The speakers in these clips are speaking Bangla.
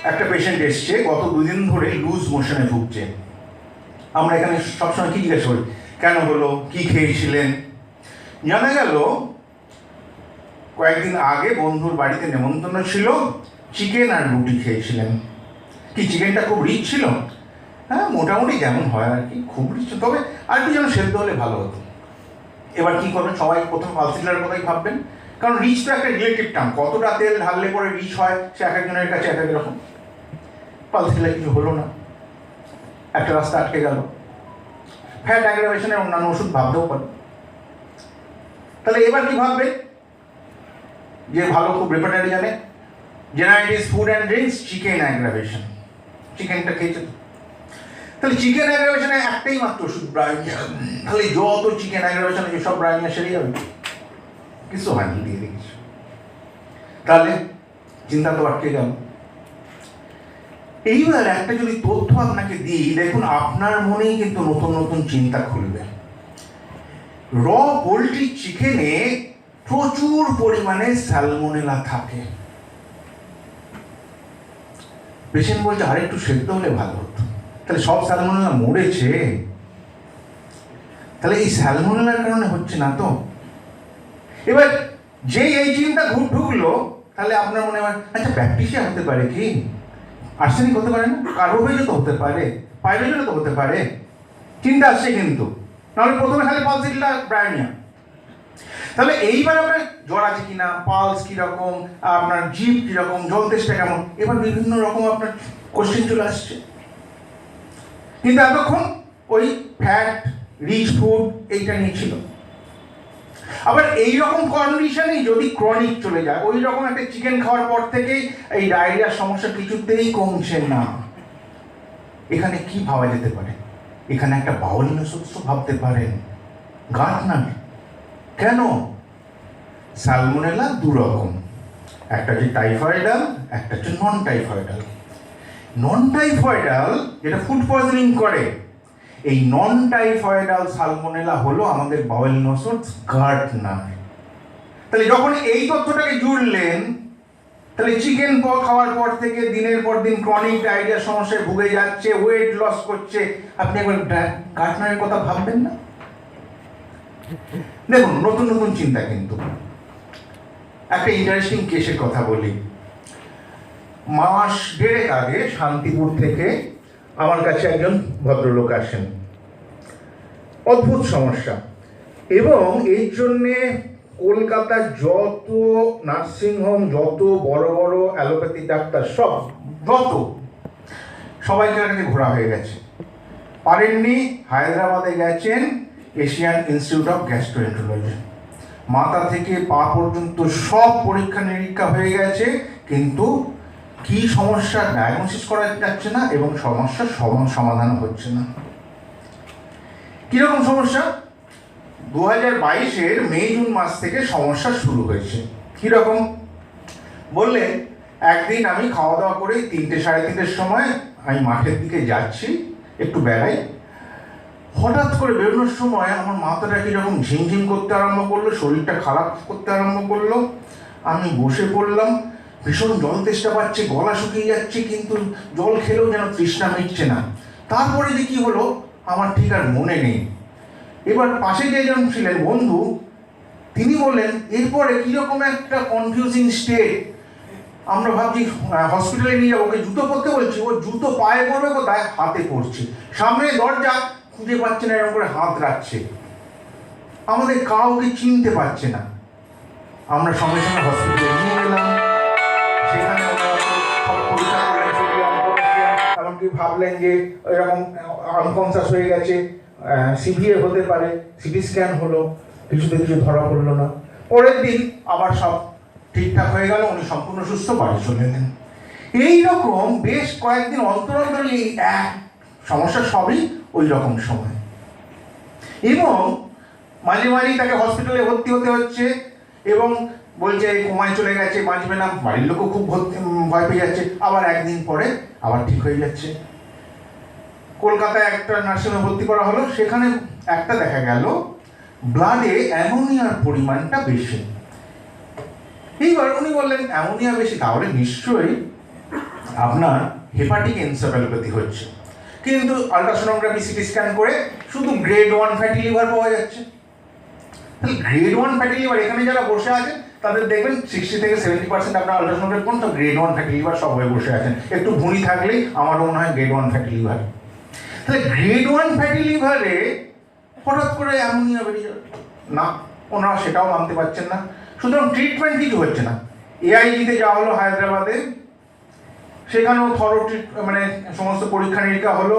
একটা পেশেন্ট এসছে গত 2 দিন ধরে লুজ মোশনে ভুগছে। আমরা এখানে সবসময় কি জিজ্ঞাসা করি, কেন হলো, কি খেয়েছিলেন? জানা গেল কয়েকদিন আগে বন্ধুর বাড়িতে নেমন্তন্ন ছিল, চিকেন আর রুটি খেয়েছিলেন। কি চিকেনটা খুব রিচ ছিল? হ্যাঁ, মোটামুটি যেমন হয় আর কি, খুব রিচ, তবে আর কি যেন সেদ্ধ হলে ভালো হতো। এবার কি করবেন, সবাই প্রথম পালসিলার কথাই ভাববেন, কারণ রিচ তো একটা রিলেটিভ টার্ম, কতটা তেল ঢাললে পরে রিচ হয় সে এক একজনের কাছে এক এক রকম। পালসিলার কিছু হলো না, একটা রাস্তা আটকে গেল। ফ্যাট অ্যাগ্রাভেশনের অন্যান্য ওষুধ ভাবতেও পারে। তাহলে এবার কি ভাববে, যে ভালো খুব রেপার্টারি জানে, জেনারেটিস ফুড অ্যান্ড ড্রিঙ্কস, চিকেন অ্যাগ্রাভেশন, চিকেনটা খেয়েছে। তাহলে চিকেন অ্যাগ্রাভেশনে একটাই মাত্র ওষুধ, ব্রায়োনিয়া। তাহলে যত চিকেন অ্যাগ্রাভেশন সব ব্রায়োনিয়া সেরে যাবে, কিছু হয়নি, দিয়ে দিয়েছে। তাহলে চিন্তা তো আটকে গেল। এইবার একটা যদি তথ্য আপনাকে দিই, দেখুন আপনার মনেই কিন্তু নতুন নতুন চিন্তা খুলবে। র পোলট্রি চিকেনে প্রচুর পরিমাণে স্যালমোনেলা থাকে। পেশেন্ট বলছে আর একটু সেদ্ধ হলে ভালো হতো। তাহলে সব স্যালমোনেলা মরেছে? তাহলে এই স্যালমোনেলার কারণে হচ্ছে না তো? এবার যেই এই চিন্তা ঢুকলো, তাহলে আপনার মনে হয় আচ্ছা ব্যাকটেরিয়া হতে পারে কি, আর্সেনিক হতে পারে না, কার্বোহাইড্রেট তো হতে পারে, পাইরোজেন তো হতে পারে, চিন্তা আসছে কিন্তু। নাহলে প্রথমে খালি পালসিলা ব্রায়োনিয়া। তাহলে এইবার আপনার জ্বর আছে কিনা, পালস কিরকম, আপনার জিভ কিরকম, জল তেষ্টা কেমন, এবার বিভিন্ন রকম আপনার কোশ্চেন চলে আসছে। কিন্তু এতক্ষণ ওই ফ্যাট রিচ ফুড এইটা নিয়ে ছিল। আবার এইরকম কন্ডিশনেই যদি ক্রনিক চলে যায়, ওই রকম একটা চিকেন খাওয়ার পর থেকেই এই ডায়রিয়ার সমস্যা কিছুতেই কমছে না, এখানে কি ভাবা যেতে পারে? এখানে একটা বাউল মেসোৎস ভাবতে পারেন, গার্টনার। কেন? স্যালমোনেলা দু রকম, একটা হচ্ছে টাইফয়েডাল, একটা হচ্ছে নন টাইফয়েডাল। নন টাইফয়েডাল যেটা ফুড পয়জনিং করে, এই নন টাইফয়েডাল সালমোনেলা হলো আমাদের বাউল নোসোটস গার্টনার। তাহলে যখন এই তথ্যটাকে জুড়লেন, তাহলে চিকেন খাওয়ার পর থেকে দিনের পর দিন ক্রনিক ডায়রিয়ার সমস্যায় ভুগে যাচ্ছে, ওয়েট লস করছে, আপনি একবার গার্টনারের কথা ভাববেন না? দেখুন নতুন নতুন চিন্তা। কিন্তু একটা ইন্টারেস্টিং কেসের কথা বলি। মাস 1.5 আগে শান্তিপুর থেকে আমার কাছে একজন ভদ্রলোক আসেন, অদ্ভুত সমস্যা, এবং এই জন্যে কলকাতার যত নার্সিংহোম, যত বড় বড় অ্যালোপ্যাথি ডাক্তার, সবাইকে কাছে ঘোরা হয়ে গেছে, পারেননি। হায়দ্রাবাদে গেছেন এশিয়ান ইনস্টিটিউট অফ গ্যাস্ট্রোএন্টারোলজি, মাথা থেকে পা পর্যন্ত সব পরীক্ষা নিরীক্ষা হয়ে গেছে, কিন্তু কি সমস্যা ডায়াগনোসিস করা যাচ্ছে না এবং সমস্যার সমাধান হচ্ছে না। কিরকম সমস্যা? 2022-এর মে জুন মাস থেকে সমস্যা শুরু হয়েছে। কিরকম বললে, একদিন আমি খাওয়া দাওয়া করে 3টে সাড়ে 3টের সময় আমি মাঠের দিকে যাচ্ছি, একটু বেড়াই। হঠাৎ করে বেরোনোর সময় আমার মাথাটা কিরকম ঝিমঝিম করতে আরম্ভ করলো, শরীরটা খারাপ করতে আরম্ভ করলো। আমি বসে পড়লাম, ভীষণ জল তেষ্টা পাচ্ছে, গলা শুকিয়ে যাচ্ছে, কিন্তু জল খেলেও যেন তৃষ্ণা মিটছে না। তারপরে যে কি হলো আমার ঠিক আর মনে নেই। এবার পাশে যে জন ছিলেন বন্ধু, তিনি বললেন এরপরে কিরকম একটা কনফিউজিং স্টেট। আমরা ভাবছি হসপিটালে নিয়ে যাবো, ওকে জুতো পরতে বলছি, ও জুতো পায়ে পড়বে কোথায়, হাতে পড়ছে, সামনে দরজা খুঁজে পাচ্ছে না, এরকম করে হাত রাখছে, আমাদের কাউকে চিনতে পারছে না। আমরা সঙ্গে সঙ্গে হসপিটালে নিয়ে গেলাম, সেখানে সব পরীক্ষা করলেন, এমনকি ভাবলেন যে এরকম আনকনসাস হয়ে গেছে, সিভিএ হতে পারে, সিটি স্ক্যান হলো, কিছুতে কিছু ধরা পড়লো না। পরের দিন আবার সব ঠিকঠাক হয়ে গেল, উনি সম্পূর্ণ সুস্থ, বাড়ি চলে এলেন। এইরকম বেশ কয়েকদিন অন্তর অন্তর এই এক সমস্যা, সবই ওই রকম সময়, এবং মাঝে মাঝেই তাকে হসপিটালে ভর্তি হতে হচ্ছে, এবং বলছে কোমায় চলে গেছে, বাঁচবে না, বাড়ির লোকও খুব ভয় পেয়ে যাচ্ছে। আবার একদিন পরে আবার ঠিক হয়ে যাচ্ছে। কলকাতায় একটা নার্সিংহোমে ভর্তি করা হলো, সেখানে একটা দেখা গেল ব্লাডে অ্যামোনিয়ার পরিমাণটা বেশি। এইবার উনি বললেন অ্যামোনিয়া বেশি, তাহলে নিশ্চয়ই আপনার হেপাটিক এনসেফ্যালোপ্যাথি হচ্ছে, কিন্তু আলট্রাসোনোগ্রাফি সিটি স্ক্যান করে শুধু গ্রেড 1 ফ্যাটি লিভার পাওয়া যাচ্ছে। তাহলে গ্রেড 1 ফ্যাটি লিভার, এখানে যারা বসে আছেন তাদের দেখবেন 60 থেকে 70% আপনার আলট্রাসোনোগ্রাফি করুন তো গ্রেড 1 ফ্যাটি লিভার সব হয়ে বসে আছেন। একটু ভুঁড়ি থাকলেই আমারও মনে হয় গ্রেড 1 ফ্যাটি লিভার। তাহলে গ্রেড 1 ফ্যাটি লিভারে হঠাৎ করে অ্যামোনিয়া বেরিয়ে যাবে না, ওনারা সেটাও মানতে পারছেন না। সুতরাং ট্রিটমেন্ট কিছু হচ্ছে না। এআইজিতে যাওয়া হলো হায়দ্রাবাদে, সেখানেও মানে সমস্ত পরীক্ষা নিরীক্ষা হলো,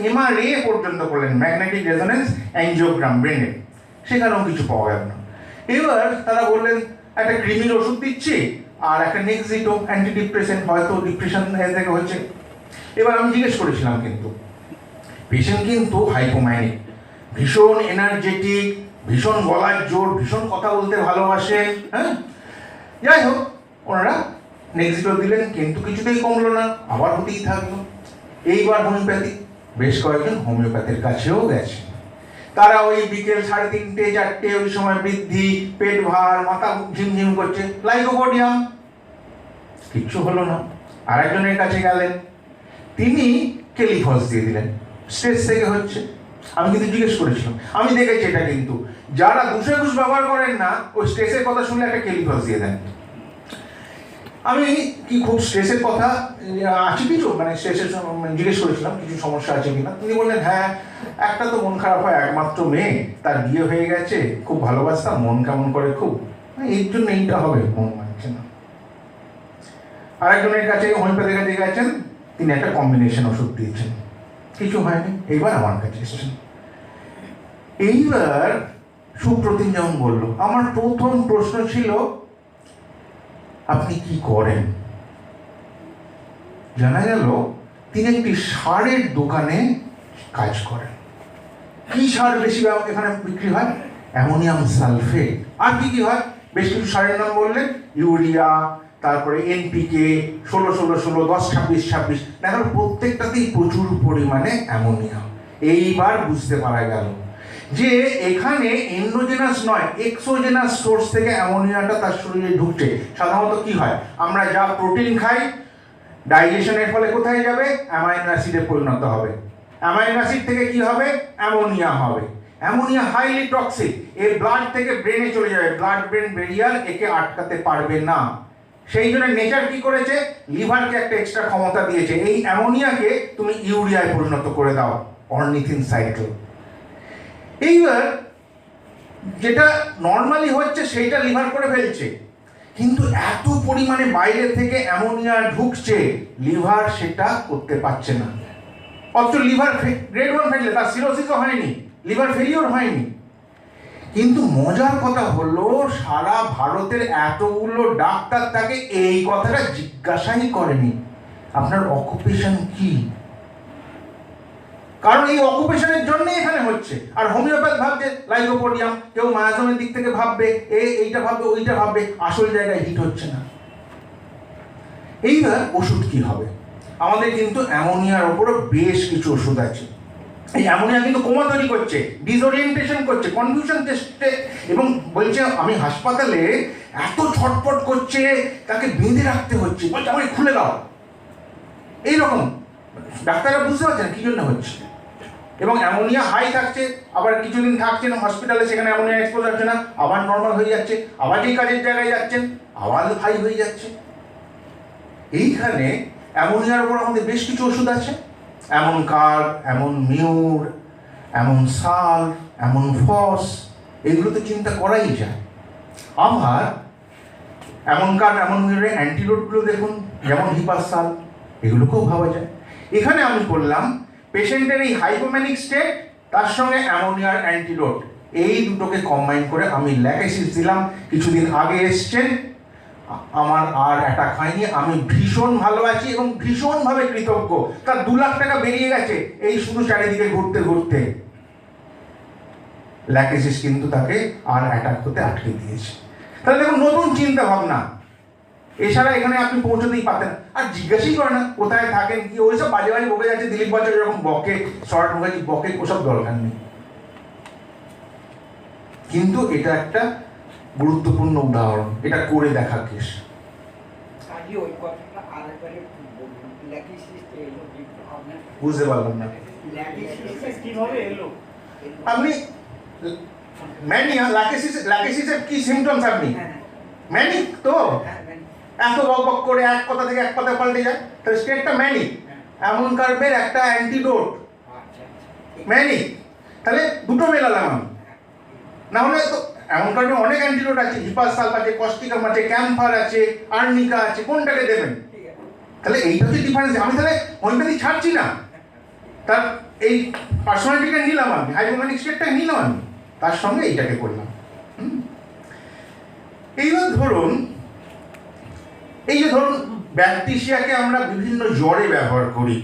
এমআরএ পর্যন্ত করলেন, ম্যাগনেটিক রেজোনেন্স অ্যাঞ্জিওগ্রাম ব্রেনে, সেখানেও কিছু পাওয়া গেল না। এবার তারা বললেন একটা ক্রিমির ওষুধ দিচ্ছি আর একটা নেক্সিটো অ্যান্টি ডিপ্রেশন, হয়তো ডিপ্রেশন থেকে হচ্ছে। এবার আমি জিজ্ঞেস করেছিলাম, কিন্তু পেশেন্ট কিন্তু হাইপোম্যানিক, ভীষণ এনার্জেটিক, ভীষণ গলার জোর, ভীষণ কথা বলতে ভালোবাসে, হ্যাঁ, যাই হোক ওনারা নেক্সিটো দিলেন, কিন্তু কিছুতেই কমলো না, আবার হতেই থাকলো। এইবার হোমিওপ্যাথি, বেশ কয়েকজন হোমিওপ্যাথির কাছেও গেছে, তারা ওই বিকেল 3:30 4টে ওই সময় বৃদ্ধি, পেট ভার, মাথা ঝিমঝিম করছে, লাইকোপোডিয়াম, কিচ্ছু হলো না। আরেকজনের কাছে গেলেন, তিনি কেলিফস দিয়ে দিলেন, স্ট্রেস থেকে হচ্ছে। আমি কিন্তু জিজ্ঞেস করেছিলাম, আমি দেখেছি এটা, কিন্তু যারা ঘুষ ব্যবহার করেন না ওই স্ট্রেসের কথা শুনলে একটা কেলিফস দিয়ে দেন। আমি কি খুব স্ট্রেসের কথা আছে কিছু, মানে স্ট্রেসের জিজ্ঞেস করেছিলাম কিছু সমস্যা আছে কিনা। তিনি বললেন হ্যাঁ, একটা তো মন খারাপ হয়, একমাত্র মেয়ে, তার বিয়ে হয়ে গেছে, খুব ভালোবাসতাম, মন কেমন করে খুব, এর জন্য এইটা হবে, মন মানছে না। আরেকজনের কাছে হোমিওপ্যাথির কাছে গেছেন, তিনি একটা কম্বিনেশন ওষুধ দিয়েছেন, কিছু হয়নি। এইবার আমার কাছে এসেছেন। এইবার সুপ্রতিম যেমন বললো, আমার প্রথম প্রশ্ন ছিল আপনি কি করেন? জানা গেল তিনি একটি সারের দোকানে কাজ করেন। কি সার বেশি এখানে বিক্রি হয়? Ammonium sulphate. আর কি কি হয়? বেশ কিছু সারের নাম বললেন, ইউরিয়া, তারপরে এনপিকে, 16-16-16, 10-26-26, দেখো প্রত্যেকটাতেই প্রচুর পরিমাণে অ্যামোনিয়া। এইবার বুঝতে পারা গেল যে এখানে এন্ডোজেনাস নয়, এক্সোজেনাস সোর্স থেকে অ্যামোনিয়াটা তার শরীরে ঢুকছে। সাধারণত কি হয়, আমরা যা প্রোটিন খাই, ডাইজেশনের ফলে কোথায় যাবে? অ্যামাইনো অ্যাসিডে পরিণত হবে। অ্যামাইনো অ্যাসিড থেকে কি হবে? অ্যামোনিয়া হবে। অ্যামোনিয়া হাইলি টক্সিক, এর ব্লাড থেকে ব্রেনে চলে যাবে, ব্লাড ব্রেন ব্যারিয়ার একে আটকাতে পারবে না। সেই জন্য নেচার কি করেছে, লিভারকে একটা এক্সট্রা ক্ষমতা দিয়েছে, এই অ্যামোনিয়াকে তুমি ইউরিয়ায় পরিণত করে দাও, অর্নিথিন সাইকেল। এইবার যেটা নর্মালি হচ্ছে সেইটা লিভার করে ফেলছে, কিন্তু এত পরিমাণে বাইরে থেকে অ্যামোনিয়া ঢুকছে, লিভার সেটা করতে পারছে না। অথচ লিভার গ্রেড 1 ফেললে তার সিরোসিসও হয়নি, লিভার ফেলিওর হয়নি। কিন্তু মজার কথা হলো, সারা ভারতের এতগুলো ডাক্তার তাকে এই কথাটা জিজ্ঞাসাই করেনি, আপনার অকুপেশন কি? কারণ এই অকুপেশনের জন্য এখানে হচ্ছে। আর হোমিওপ্যাথ ভাবছে লাইকোপোডিয়াম, কেউ মায়াজমের দিক থেকে ভাববে, এইটা ভাববে, ওইটা ভাববে, আসল জায়গায় হিট হচ্ছে না। এইবার ওষুধ কি হবে? আমাদের কিন্তু অ্যামোনিয়ার ওপরও বেশ কিছু ওষুধ আছে। এই অ্যামোনিয়া কিন্তু কোমা তৈরি করছে, ডিসওরিয়েন্টেশন করছে, কনফিউশন টেস্টে, এবং বলছে আমি হাসপাতালে এত ছটপট করছে, তাকে বেঁধে রাখতে হচ্ছে, বলছে আমাকে খুলে দাও। এইরকম ডাক্তাররা বুঝতে পারছেন কি জন্য হচ্ছে। এবং অ্যামোনিয়া হাই থাকছে, আবার কিছুদিন থাকছে না হসপিটালে, সেখানে অ্যামোনিয়া এক্সপোজ হচ্ছে না, আবার নর্মাল হয়ে যাচ্ছে, আবার যেই কাজের জায়গায় যাচ্ছেন আবার হাই হয়ে যাচ্ছে। এইখানে অ্যামোনিয়ার উপর আমাদের বেশ কিছু ওষুধ আছে, এমন কার্ব, এমন মিউর, এমন সাল, এমন ফস, এগুলো তো চিন্তা করাই যায়। আবার এমন কার্ব, এমন মিউরের অ্যান্টিডোটগুলো দেখুন, যেমন হিপাসাল, এগুলোকেও ভাবা যায়। এখানে আমি বললাম পেশেন্টের এই হাইপোম্যানিক স্টেট, তার সঙ্গে অ্যামোনিয়ার অ্যান্টিডোট, এই দুটোকে কম্বাইন করে আমি ল্যাকেসিস দিলাম। কিছুদিন আগে এসছেন, আমার আর অ্যাটাক হয়নি, আমি ভীষণ ভালো আছি এবং ভীষণভাবে কৃতজ্ঞ। তার 2 লাখ টাকা বেরিয়ে গেছে এই শুধু চারিদিকে ঘুরতে ঘুরতে। ল্যাকেসিস কিন্তু তাকে আর অ্যাটাক হতে আটকে দিয়েছে। তাহলে দেখুন নতুন চিন্তা ভাবনা, এছাড়া এখানে আপনি পৌঁছতেই পারতেন। আর জিজ্ঞাসাই করে না কোথায় থাকেন কি, ওইসব বাজে বাজে বকে যাচ্ছে। দিলীপ বচ্চন এরকম বকে, শর্ট মুখার্জি বকে, ওসব দরকার নেই। কিন্তু এটা একটা গুরুত্বপূর্ণ উদাহরণ, এটা করে দেখা কেস। বুঝতে পারলাম না আপনি ম্যানিয়া ল্যাকেসিসের কি সিমটমস আপনি ম্যানিক তো এত বক করে এক কথা থেকে এক কথা পাল্টে যায় তাহলে স্টেটটা ম্যানিক এমন কার্বের একটা অ্যান্টিডোট ম্যানিক তাহলে দুটো মেলালাম আমি না হলে তো এমন কার্বের অনেক অ্যান্টিডোট আছে হিপাসালফ আছে কস্টিকাম আছে ক্যাম্পার আছে আর্নিকা আছে কোনটাকে দেবেন তাহলে এইটা হচ্ছে ডিফারেন্স আমি তাহলে হোমিওপ্যাথি ছাড়ছি না তার এই পার্সোনালিটিটা নিলাম আমি হাইপোম্যানিক স্টেটটা নিলাম আমি তার সঙ্গে এইটাকে করলাম এইবার ধরুন এই যে ধরুন ব্যাকটেরিয়াকে আমরা বিভিন্ন জ্বরে ব্যবহার করি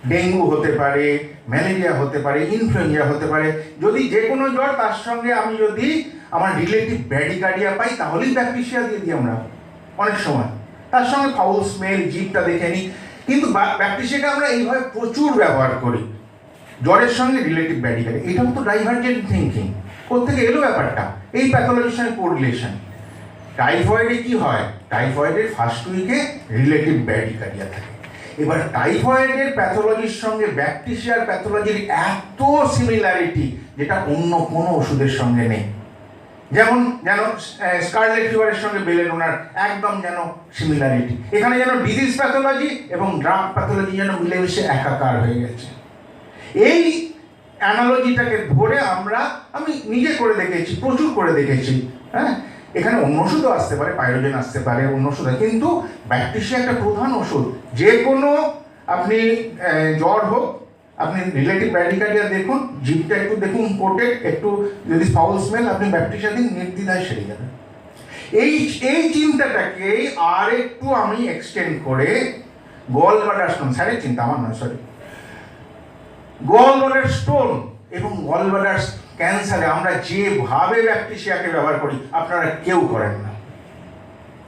ডেঙ্গু হতে পারে ম্যালেরিয়া হতে পারে ইনফ্লুয়েঞ্জা হতে পারে যদি যে কোনো জ্বর তার সঙ্গে আমি যদি আমার রিলেটিভ ব্র্যাডিকার্ডিয়া পাই তাহলেই ব্যাকটেরিয়া দিয়ে দিই আমরা অনেক সময় তার সঙ্গে ফাউল স্মেল জিভটা দেখে নিই কিন্তু ব্যাকটেরিয়াকে আমরা এইভাবে প্রচুর ব্যবহার করি জ্বরের সঙ্গে রিলেটিভ ব্র্যাডিকার্ডিয়া এটাও তো ডাইভার্জেন্ট থিঙ্কিং কোত্থেকে এলো ব্যাপারটা এই প্যাথোলজির সঙ্গে কোরিলেশন টাইফয়েডে কি হয় টাইফয়েডের ফার্স্ট উইকে রিলেটিভ ব্র্যাডিকার্ডিয়া থাকে এবার টাইফয়েডের প্যাথোলজির সঙ্গে ব্যাকটেরিয়ার প্যাথোলজির এত সিমিলারিটি যেটা অন্য কোনো ওষুধের সঙ্গে নেই যেমন যেন স্কারলেট ফিভারের সঙ্গে বেলেডোনার একদম যেন সিমিলারিটি এখানে যেন ডিজিজ প্যাথোলজি এবং ড্রাগ প্যাথোলজি যেন মিলেমিশে একাকার হয়ে গেছে এই অ্যানালজিটাকে ধরে আমি নিজে করে দেখেছি প্রচুর করে দেখেছি হ্যাঁ এখানে অন্য ওষুধও আসতে পারে পাইরোজেন আসতে পারে অন্য ওষুধ কিন্তু ব্যাকটেরিয়া একটা প্রধান ওষুধ যে কোনো আপনি জ্বর হোক আপনি রিলেটিভ ব্র্যাডিকার্ডিয়া দেখুন জিভটা একটু দেখুন কোটেড একটু যদি ফাউল স্মেল আপনি ব্যাকটেরিয়া দিন নির্দ্বিধায় সেরে যাবেন এই চিন্তাটাকে আর একটু আমি এক্সটেন্ড করে গল ব্লাডার স্টোন স্যারের চিন্তা আমার নয় সরি গল ব্লাডার স্টোন এবং গল ব্লাডার ক্যান্সারে আমরা যেভাবে ব্যাকটেরিয়াকে ব্যবহার করি আপনারা কেউ করেন না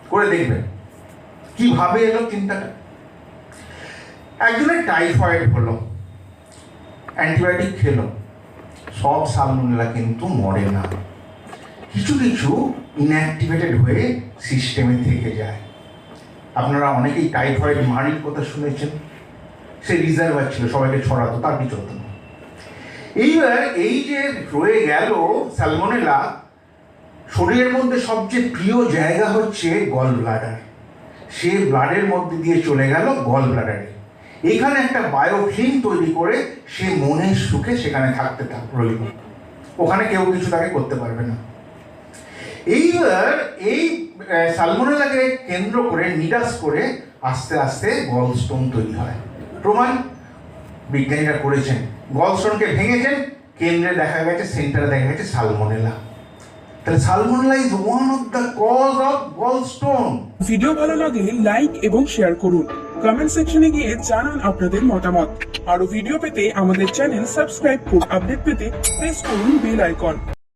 করে দেখবেন কিভাবে এলো চিন্তাটা একজনের টাইফয়েড হলো অ্যান্টিবায়োটিক খেলো সব সালমোনেলা কিন্তু মরে না কিছু কিছু ইনঅ্যাক্টিভেটেড হয়ে সিস্টেমে থেকে যায় আপনারা অনেকেই টাইফয়েড মারির কথা শুনেছেন সে রিজার্ভার ছিল সবাইকে ছড়াতো তার কিছু হতো না এইবার এই যে রয়ে গেল স্যালমোনেলা শরীরের মধ্যে সবচেয়ে প্রিয় জায়গা হচ্ছে গল ব্লাডার সে ব্লাডের মধ্যে দিয়ে চলে গেল গল ব্লাডারে এখানে একটা বায়োফিল্ম তৈরি করে সে মনের সুখে সেখানে থাকতে রইল ওখানে কেউ কিছু তাকে করতে পারবে না এইবার এই সালমোনেলাকে কেন্দ্র করে নিরাশ করে আস্তে আস্তে গল স্টোন তৈরি হয় প্রমাণ বিজ্ঞানীরা করেছেন গল স্টোনকে ভেঙেছেন কেন্দ্রে দেখা গেছে সেন্টারে দেখা গেছে সালমোনেলা তাহলে salmonella is one of the cause of gallstone video ভালো লাগলে লাইক এবং শেয়ার করুন কমেন্ট সেকশনে গিয়ে জানান আপনাদের মতামত আরো ভিডিও পেতে আমাদের চ্যানেল সাবস্ক্রাইব করুন আপডেট পেতে প্রেস করুন বেল আইকন